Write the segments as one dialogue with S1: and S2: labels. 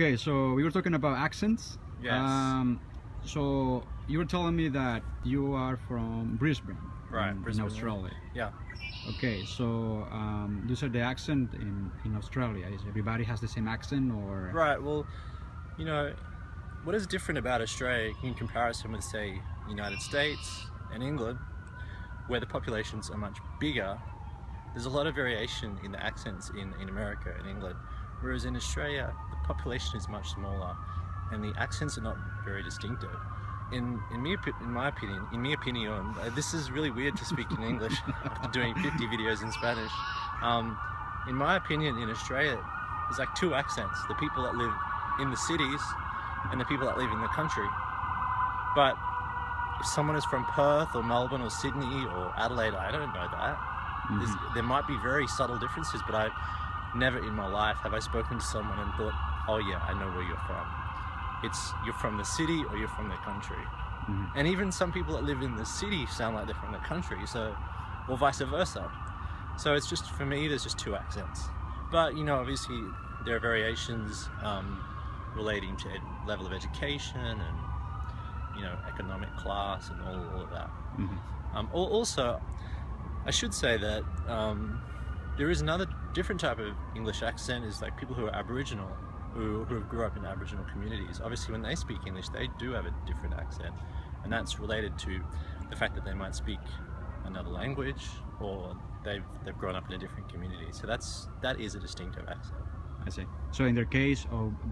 S1: Okay, so we were talking about accents.
S2: Yes.
S1: So you were telling me that you are from Brisbane,
S2: Right, Brisbane,
S1: in Australia.
S2: Yeah.
S1: Okay, so you said the accent in Australia is everybody has the same accent, or?
S2: Right. Well, you know, what is different about Australia in comparison with, say, United States and England, where the populations are much bigger? There's a lot of variation in the accents in America and England, whereas in Australia the population is much smaller and the accents are not very distinctive. In my opinion, this is really weird to speak in English after doing 50 videos in Spanish. In my opinion, in Australia, there's like two accents: the people that live in the cities and the people that live in the country. But if someone is from Perth or Melbourne or Sydney or Adelaide, I don't know that. There might be very subtle differences, but I've never in my life have I spoken to someone and thought, oh yeah, I know where you're from. It's you're from the city or you're from the country. And even some people that live in the city sound like they're from the country, so, or vice versa. So it's just, for me, there's just two accents. But, you know, obviously there are variations relating to level of education and, you know, economic class and all of that. Also, I should say that there is another different type of English accent, is like people who are Aboriginal, who grew up in Aboriginal communities. Obviously when they speak English, they do have a different accent, and that's related to the fact that they might speak another language, or they've grown up in a different community. So that is a distinctive accent.
S1: I see. So in their case,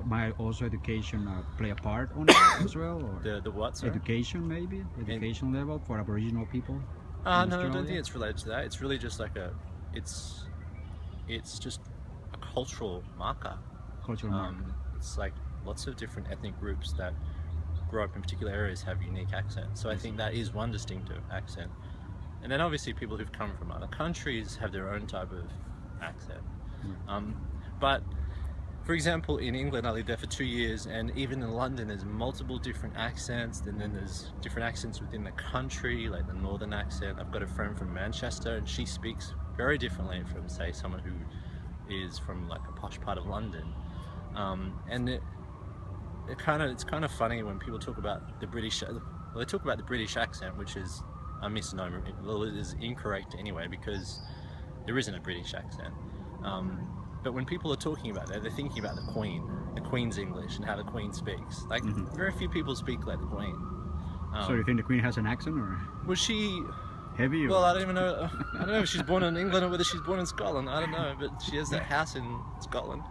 S1: might also education play a part on it as well? Or
S2: the what, sorry?
S1: Education, maybe? Education level for Aboriginal people?
S2: No, I don't think it's related to that. It's really just like it's just a cultural marker.
S1: Cultural marker.
S2: It's like lots of different ethnic groups that grow up in particular areas have unique accents. So I think that is one distinctive accent. And then obviously people who've come from other countries have their own type of accent. But for example, in England, I lived there for 2 years, and even in London there's multiple different accents, and then there's different accents within the country, like the northern accent. I've got a friend from Manchester, and she speaks very differently from, say, someone who is from like a posh part of London. And it's kind of funny when people talk about the British. Well, they talk about the British accent, which is a misnomer. Well, it is incorrect anyway, because there isn't a British accent. But when people are talking about that, they're thinking about the Queen's English and how the Queen speaks. Like, very few people speak like the Queen.
S1: So you think the Queen has an accent, or?
S2: Was she
S1: heavy? Or?
S2: Well, I don't even know. I don't know if she's born in England or whether she's born in Scotland. I don't know, but she has that house in Scotland,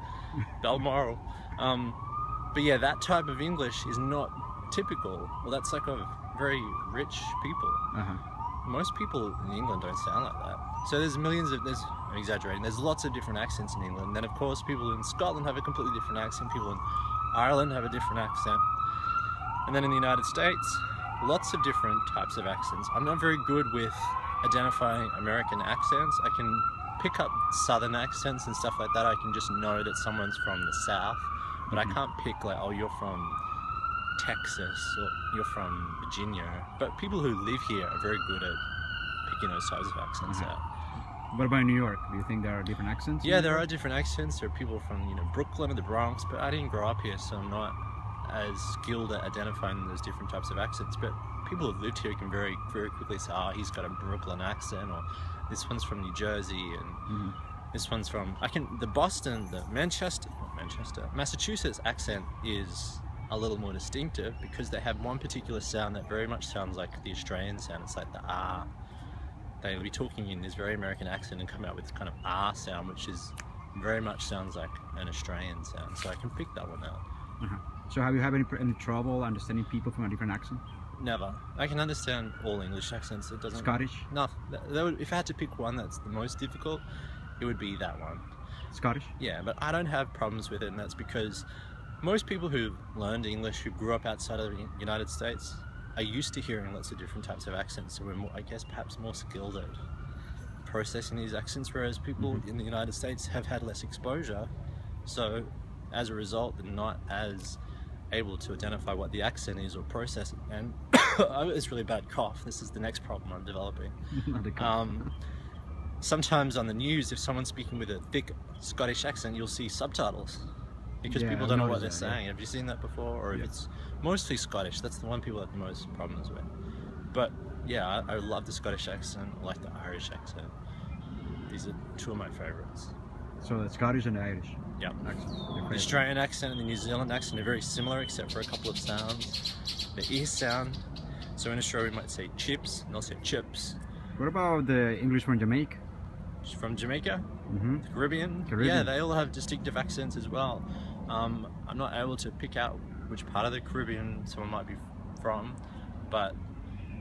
S2: Balmoral. But yeah, that type of English is not typical. Well, that's like a very rich people. Most people in England don't sound like that. So there's millions of, I'm exaggerating, there's lots of different accents in England. And then of course people in Scotland have a completely different accent, people in Ireland have a different accent. And then in the United States, lots of different types of accents. I'm not very good with identifying American accents. I can pick up Southern accents and stuff like that. I can just know that someone's from the South, but I can't pick like, oh, you're from Texas or you're from Virginia. But people who live here are very good at picking those types of accents out.
S1: What about New York? Do you think there are different accents?
S2: Yeah, there are different accents. There are people from, you know, Brooklyn or the Bronx, but I didn't grow up here, so I'm not as skilled at identifying those different types of accents. But people who've lived here can very, very quickly say, oh, he's got a Brooklyn accent, or this one's from New Jersey, and this one's from, the Massachusetts accent is a little more distinctive because they have one particular sound that very much sounds like the Australian sound. It's like the R. They'll be talking in this very American accent and come out with this kind of R sound, which is very much sounds like an Australian sound. So I can pick that one out.
S1: So have you had any trouble understanding people from a different accent?
S2: Never. I can understand all English accents. It doesn't.
S1: Scottish?
S2: No. If I had to pick one that's the most difficult, it would be that one.
S1: Scottish?
S2: Yeah, but I don't have problems with it, and that's because most people who learned English, who grew up outside of the United States, are used to hearing lots of different types of accents, so we're more, I guess, perhaps more skilled at processing these accents, whereas people in the United States have had less exposure, so as a result they're not as able to identify what the accent is or process it. And it's really bad cough. This is the next problem I'm developing.
S1: Sometimes
S2: on the news, if someone's speaking with a thick Scottish accent, you'll see subtitles. because
S1: Yeah,
S2: people
S1: I've
S2: don't know what they're
S1: noticed that, yeah.
S2: saying. Have you seen that before? Or if
S1: Yeah.
S2: it's mostly Scottish, that's the one people have the most problems with. But yeah, I love the Scottish accent. I like the Irish accent. These are two of my favorites.
S1: So the Scottish and the Irish
S2: Yeah.
S1: accents. Your
S2: The
S1: favorite.
S2: Australian accent and the New Zealand accent are very similar, except for a couple of sounds. The E sound. So in Australia we might say chips, and they'll say chips.
S1: What about the English from Jamaica?
S2: From Jamaica,
S1: Mm-hmm.
S2: the Caribbean. Yeah, they all have distinctive accents as well. I'm not able to pick out which part of the Caribbean someone might be from, but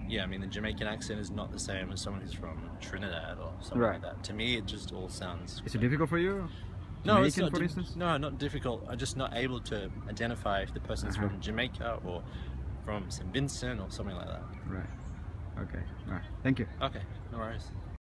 S2: yeah, I mean the Jamaican accent is not the same as someone who's from Trinidad or something like that. To me, it just all sounds.
S1: Is it difficult for you?
S2: No, it's
S1: Jamaican,
S2: not.
S1: for instance?
S2: No, not difficult. I'm just not able to identify if the person is from Jamaica or from St. Vincent or something like that.
S1: Right. Okay. All right. Thank you.
S2: Okay, no worries.